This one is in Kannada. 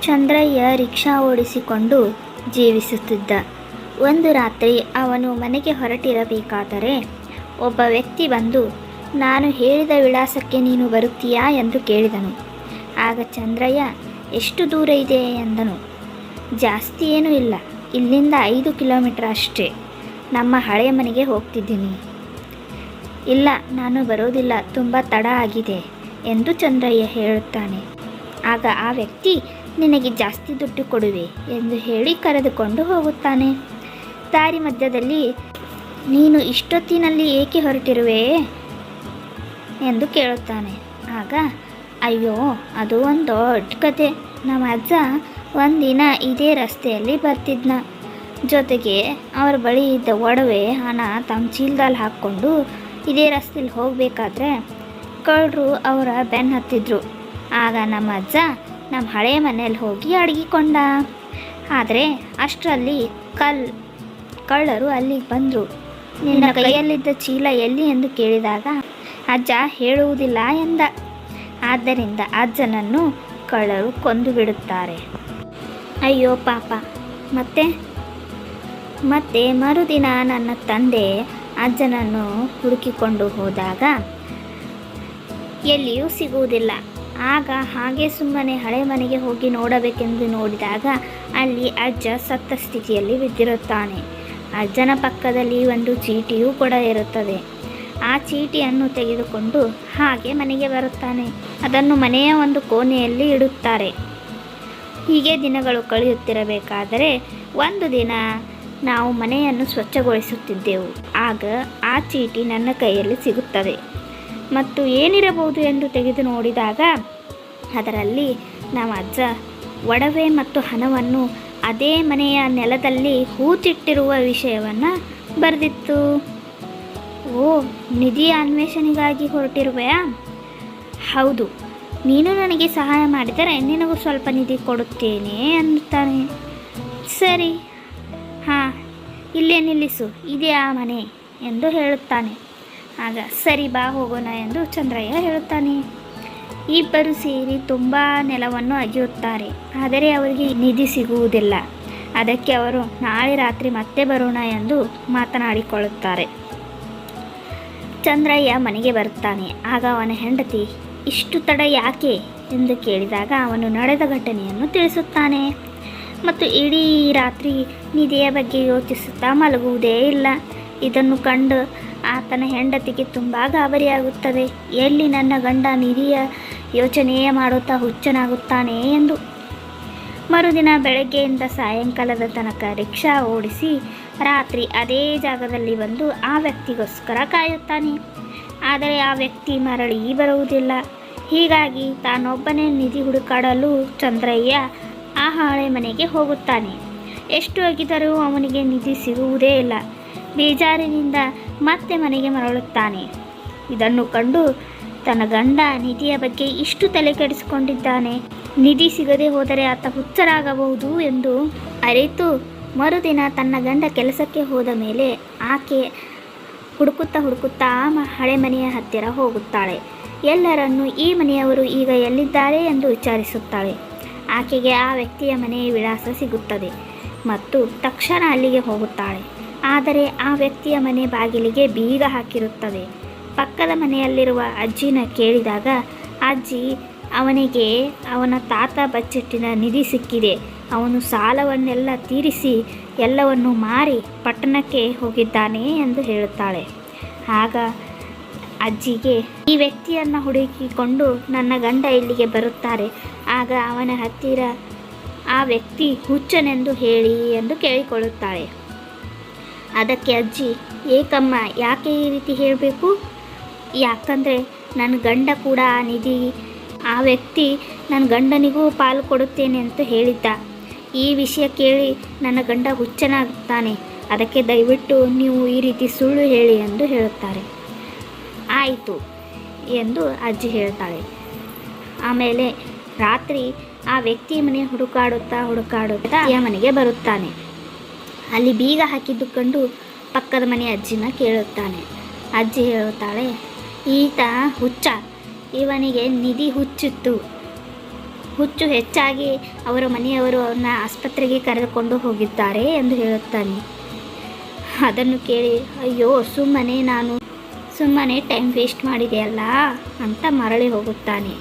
ಚಂದ್ರಯ್ಯ ರಿಕ್ಷಾ ಓಡಿಸಿಕೊಂಡು ಜೀವಿಸುತ್ತಿದ್ದ. ಒಂದು ರಾತ್ರಿ ಅವನು ಮನೆಗೆ ಹೊರಟಿರಬೇಕಾದರೆ ಒಬ್ಬ ವ್ಯಕ್ತಿ ಬಂದು, ನಾನು ಹೇಳಿದ ವಿಳಾಸಕ್ಕೆ ನೀನು ಬರುತ್ತೀಯಾ ಎಂದು ಕೇಳಿದನು. ಆಗ ಚಂದ್ರಯ್ಯ, ಎಷ್ಟು ದೂರ ಇದೆ ಎಂದನು. ಜಾಸ್ತಿ ಏನೂ ಇಲ್ಲ, ಇಲ್ಲಿಂದ 5 ಕಿಲೋಮೀಟರ್ ಅಷ್ಟೇ. ನಮ್ಮ ಹಳೆಯ ಮನೆಗೆ ಹೋಗ್ತಿದ್ದೀನಿ. ಇಲ್ಲ, ನಾನು ಬರೋದಿಲ್ಲ, ತುಂಬ ತಡ ಆಗಿದೆ ಎಂದು ಚಂದ್ರಯ್ಯ ಹೇಳುತ್ತಾನೆ. ಆಗ ಆ ವ್ಯಕ್ತಿ, ನಿನಗೆ ಜಾಸ್ತಿ ದುಡ್ಡು ಕೊಡುವೆ ಎಂದು ಹೇಳಿ ಕರೆದುಕೊಂಡು ಹೋಗುತ್ತಾನೆ. ದಾರಿ ಮಧ್ಯದಲ್ಲಿ, ನೀನು ಇಷ್ಟೊತ್ತಿನಲ್ಲಿ ಏಕೆ ಹೊರಟಿರುವೆ ಎಂದು ಕೇಳುತ್ತಾನೆ. ಆಗ, ಅಯ್ಯೋ, ಅದು ಒಂದು ದೊಡ್ಡ ಕತೆ. ನಮ್ಮ ಅಜ್ಜ ಒಂದಿನ ಇದೇ ರಸ್ತೆಯಲ್ಲಿ ಬರ್ತಿದ್ನ. ಜೊತೆಗೆ ಅವರ ಬಳಿ ಇದ್ದ ಒಡವೆ ಹಣ ತಮ್ಮ ಚೀಲದಲ್ಲಿ ಹಾಕ್ಕೊಂಡು ಇದೇ ರಸ್ತೆಯಲ್ಲಿ ಹೋಗಬೇಕಾದ್ರೆ ಕಳ್ಳರು ಅವರ ಬೆನ್ನು ಹತ್ತಿದ್ರು. ಆಗ ನಮ್ಮ ಅಜ್ಜ ನಮ್ಮ ಹಳೆಯ ಮನೆಯಲ್ಲಿ ಹೋಗಿ ಅಡಗಿಕೊಂಡ. ಆದರೆ ಅಷ್ಟರಲ್ಲಿ ಕಳ್ಳರು ಅಲ್ಲಿಗೆ ಬಂದರು. ನಿನ್ನ ಕೈಯಲ್ಲಿದ್ದ ಚೀಲ ಎಲ್ಲಿ ಎಂದು ಕೇಳಿದಾಗ ಅಜ್ಜ ಹೇಳುವುದಿಲ್ಲ ಎಂದ. ಆದ್ದರಿಂದ ಅಜ್ಜನನ್ನು ಕಳ್ಳರು ಕೊಂದು ಬಿಡುತ್ತಾರೆ. ಅಯ್ಯೋ ಪಾಪ. ಮತ್ತೆ ಮರುದಿನ ನನ್ನ ತಂದೆ ಅಜ್ಜನನ್ನು ಹುಡುಕಿಕೊಂಡು ಹೋದಾಗ ಎಲ್ಲಿಯೂ ಸಿಗುವುದಿಲ್ಲ. ಆಗ ಹಾಗೆ ಸುಮ್ಮನೆ ಹಳೆ ಮನೆಗೆ ಹೋಗಿ ನೋಡಬೇಕೆಂದು ನೋಡಿದಾಗ ಅಲ್ಲಿ ಅಜ್ಜ ಸತ್ತ ಸ್ಥಿತಿಯಲ್ಲಿ ಬಿದ್ದಿರುತ್ತಾನೆ. ಅಜ್ಜನ ಪಕ್ಕದಲ್ಲಿ ಒಂದು ಚೀಟಿಯೂ ಕೂಡ ಇರುತ್ತದೆ. ಆ ಚೀಟಿಯನ್ನು ತೆಗೆದುಕೊಂಡು ಹಾಗೆ ಮನೆಗೆ ಬರುತ್ತಾನೆ. ಅದನ್ನು ಮನೆಯ ಒಂದು ಕೋಣೆಯಲ್ಲಿ ಇಡುತ್ತಾರೆ. ಹೀಗೆ ದಿನಗಳು ಕಳೆಯುತ್ತಿರಬೇಕಾದರೆ ಒಂದು ದಿನ ನಾವು ಮನೆಯನ್ನು ಸ್ವಚ್ಛಗೊಳಿಸುತ್ತಿದ್ದೆವು. ಆಗ ಆ ಚೀಟಿ ನನ್ನ ಕೈಯಲ್ಲಿ ಸಿಗುತ್ತದೆ. ಮತ್ತು ಏನಿರಬಹುದು ಎಂದು ತೆಗೆದು ನೋಡಿದಾಗ ಅದರಲ್ಲಿ ನಮ್ಮ ಅಜ್ಜ ಒಡವೆ ಮತ್ತು ಹಣವನ್ನು ಅದೇ ಮನೆಯ ನೆಲದಲ್ಲಿ ಹೂತಿಟ್ಟಿರುವ ವಿಷಯವನ್ನು ಬರೆದಿತ್ತು. ಓ, ನಿಧಿ ಅನ್ವೇಷಣೆಗಾಗಿ ಹೊರಟಿರುವೆಯಾ? ಹೌದು, ನೀನು ನನಗೆ ಸಹಾಯ ಮಾಡಿದರೆ ನಿನಗೂ ಸ್ವಲ್ಪ ನಿಧಿ ಕೊಡುತ್ತೇನೆ ಅನ್ನುತ್ತಾನೆ. ಸರಿ, ಹಾಂ, ಇಲ್ಲೇ ನಿಲ್ಲಿಸು, ಇದೇ ಆ ಮನೆ ಎಂದು ಹೇಳುತ್ತಾನೆ. ಆಗ ಸರಿ ಬಾ ಹೋಗೋಣ ಎಂದು ಚಂದ್ರಯ್ಯ ಹೇಳುತ್ತಾನೆ. ಇಬ್ಬರು ಸೇರಿ ತುಂಬ ನೆಲವನ್ನು ಅಗೆಯುತ್ತಾರೆ. ಆದರೆ ಅವರಿಗೆ ನಿಧಿ ಸಿಗುವುದಿಲ್ಲ. ಅದಕ್ಕೆ ಅವರು ನಾಳೆ ರಾತ್ರಿ ಮತ್ತೆ ಬರೋಣ ಎಂದು ಮಾತನಾಡಿಕೊಳ್ಳುತ್ತಾರೆ. ಚಂದ್ರಯ್ಯ ಮನೆಗೆ ಬರುತ್ತಾನೆ. ಆಗ ಅವನ ಹೆಂಡತಿ, ಇಷ್ಟು ತಡ ಯಾಕೆ ಎಂದು ಕೇಳಿದಾಗ ಅವನು ನಡೆದ ಘಟನೆಯನ್ನು ತಿಳಿಸುತ್ತಾನೆ. ಮತ್ತು ಇಡೀ ರಾತ್ರಿ ನಿಧಿಯ ಬಗ್ಗೆ ಯೋಚಿಸುತ್ತಾ ಮಲಗುವುದೇ ಇಲ್ಲ. ಇದನ್ನು ಕಂಡು ಆತನ ಹೆಂಡತಿಗೆ ತುಂಬ ಗಾಬರಿಯಾಗುತ್ತದೆ. ಎಲ್ಲಿ ನನ್ನ ಗಂಡ ನಿಧಿಯ ಯೋಚನೆಯೇ ಮಾಡುತ್ತಾ ಹುಚ್ಚನಾಗುತ್ತಾನೆ ಎಂದು. ಮರುದಿನ ಬೆಳಗ್ಗೆಯಿಂದ ಸಾಯಂಕಾಲದ ತನಕ ರಿಕ್ಷಾ ಓಡಿಸಿ ರಾತ್ರಿ ಅದೇ ಜಾಗದಲ್ಲಿ ಬಂದು ಆ ವ್ಯಕ್ತಿಗೋಸ್ಕರ ಕಾಯುತ್ತಾನೆ. ಆದರೆ ಆ ವ್ಯಕ್ತಿ ಮರಳಿ ಬರುವುದಿಲ್ಲ. ಹೀಗಾಗಿ ತಾನೊಬ್ಬನೇ ನಿಧಿ ಹುಡುಕಾಡಲು ಚಂದ್ರಯ್ಯ ಆ ಹಳೆ ಮನೆಗೆ ಹೋಗುತ್ತಾನೆ. ಎಷ್ಟು ಅಗಿದರೂ ಅವನಿಗೆ ನಿಧಿ ಸಿಗುವುದೇ ಇಲ್ಲ. ಬೇಜಾರಿನಿಂದ ಮತ್ತೆ ಮನೆಗೆ ಮರಳುತ್ತಾನೆ. ಇದನ್ನು ಕಂಡು ತನ್ನ ಗಂಡ ನಿಧಿಯ ಬಗ್ಗೆ ಇಷ್ಟು ತಲೆ ಕೆಡಿಸಿಕೊಂಡಿದ್ದಾನೆ, ನಿಧಿ ಸಿಗದೆ ಹೋದರೆ ಆತ ಹುಚ್ಚರಾಗಬಹುದು ಎಂದು ಅರಿತು ಮರುದಿನ ತನ್ನ ಗಂಡ ಕೆಲಸಕ್ಕೆ ಹೋದ ಮೇಲೆ ಆಕೆ ಹುಡುಕುತ್ತಾ ಹಳೆ ಮನೆಯ ಹತ್ತಿರ ಹೋಗುತ್ತಾಳೆ. ಎಲ್ಲರನ್ನೂ ಈ ಮನೆಯವರು ಈಗ ಎಲ್ಲಿದ್ದಾರೆ ಎಂದು ವಿಚಾರಿಸುತ್ತಾಳೆ. ಆಕೆಗೆ ಆ ವ್ಯಕ್ತಿಯ ಮನೆಯ ವಿಳಾಸ ಸಿಗುತ್ತದೆ ಮತ್ತು ತಕ್ಷಣ ಅಲ್ಲಿಗೆ ಹೋಗುತ್ತಾಳೆ. ಆದರೆ ಆ ವ್ಯಕ್ತಿಯ ಮನೆ ಬಾಗಿಲಿಗೆ ಬೀಗ ಹಾಕಿರುತ್ತದೆ. ಪಕ್ಕದ ಮನೆಯಲ್ಲಿರುವ ಅಜ್ಜಿನ ಕೇಳಿದಾಗ ಅಜ್ಜಿ ಅವನಿಗೆ ಅವನ ತಾತ ಬಚ್ಚಿಟ್ಟಿನ ನಿಧಿ ಸಿಕ್ಕಿದೆ, ಅವನು ಸಾಲವನ್ನೆಲ್ಲ ತೀರಿಸಿ ಎಲ್ಲವನ್ನು ಮಾರಿ ಪಟ್ಟಣಕ್ಕೆ ಹೋಗಿದ್ದಾನೆ ಎಂದು ಹೇಳುತ್ತಾಳೆ. ಆಗ ಅಜ್ಜಿಗೆ, ಈ ವ್ಯಕ್ತಿಯನ್ನು ಹುಡುಕಿಕೊಂಡು ನನ್ನ ಗಂಡ ಇಲ್ಲಿಗೆ ಬರುತ್ತಾರೆ. ಆಗ ಅವನ ಹತ್ತಿರ ಆ ವ್ಯಕ್ತಿ ಹುಚ್ಚನೆಂದು ಹೇಳಿ ಎಂದು ಕೇಳಿಕೊಳ್ಳುತ್ತಾಳೆ. ಅದಕ್ಕೆ ಅಜ್ಜಿ, ಏಕಮ್ಮ, ಯಾಕೆ ಈ ರೀತಿ ಹೇಳಬೇಕು? ಯಾಕಂದರೆ ನನ್ನ ಗಂಡ ಕೂಡ ಆ ನಿಧಿ, ಆ ವ್ಯಕ್ತಿ ನನ್ನ ಗಂಡನಿಗೂ ಪಾಲು ಕೊಡುತ್ತೇನೆ ಅಂತ ಹೇಳಿದ್ದ. ಈ ವಿಷಯ ಕೇಳಿ ನನ್ನ ಗಂಡ ಹುಚ್ಚನಾಗುತ್ತಾನೆ. ಅದಕ್ಕೆ ದಯವಿಟ್ಟು ನೀವು ಈ ರೀತಿ ಸುಳ್ಳು ಹೇಳಿ ಎಂದು ಹೇಳುತ್ತಾರೆ. ಆಯಿತು ಎಂದು ಅಜ್ಜಿ ಹೇಳ್ತಾಳೆ. ಆಮೇಲೆ ರಾತ್ರಿ ಆ ವ್ಯಕ್ತಿ ಮನೆ ಹುಡುಕಾಡುತ್ತಾ ಮನೆಗೆ ಬರುತ್ತಾನೆ. ಅಲ್ಲಿ ಬೀಗ ಹಾಕಿದ್ದು ಕಂಡು ಪಕ್ಕದ ಮನೆ ಅಜ್ಜಿನ ಕೇಳುತ್ತಾನೆ. ಅಜ್ಜಿ ಹೇಳುತ್ತಾಳೆ, ಈತ ಹುಚ್ಚ, ಇವನಿಗೆ ನಿಧಿ ಹುಚ್ಚಿತ್ತು. ಹುಚ್ಚು ಹೆಚ್ಚಾಗಿ ಅವರ ಮನೆಯವರು ಅವನ್ನ ಆಸ್ಪತ್ರೆಗೆ ಕರೆದುಕೊಂಡು ಹೋಗಿದ್ದಾರೆ ಎಂದು ಹೇಳುತ್ತಾನೆ. ಅದನ್ನು ಕೇಳಿ ಅಯ್ಯೋ ಸುಮ್ಮನೆ ಟೈಮ್ ವೇಸ್ಟ್ ಮಾಡಿದೆಯಲ್ಲ ಅಂತ ಮರಳಿ ಹೋಗುತ್ತಾನೆ.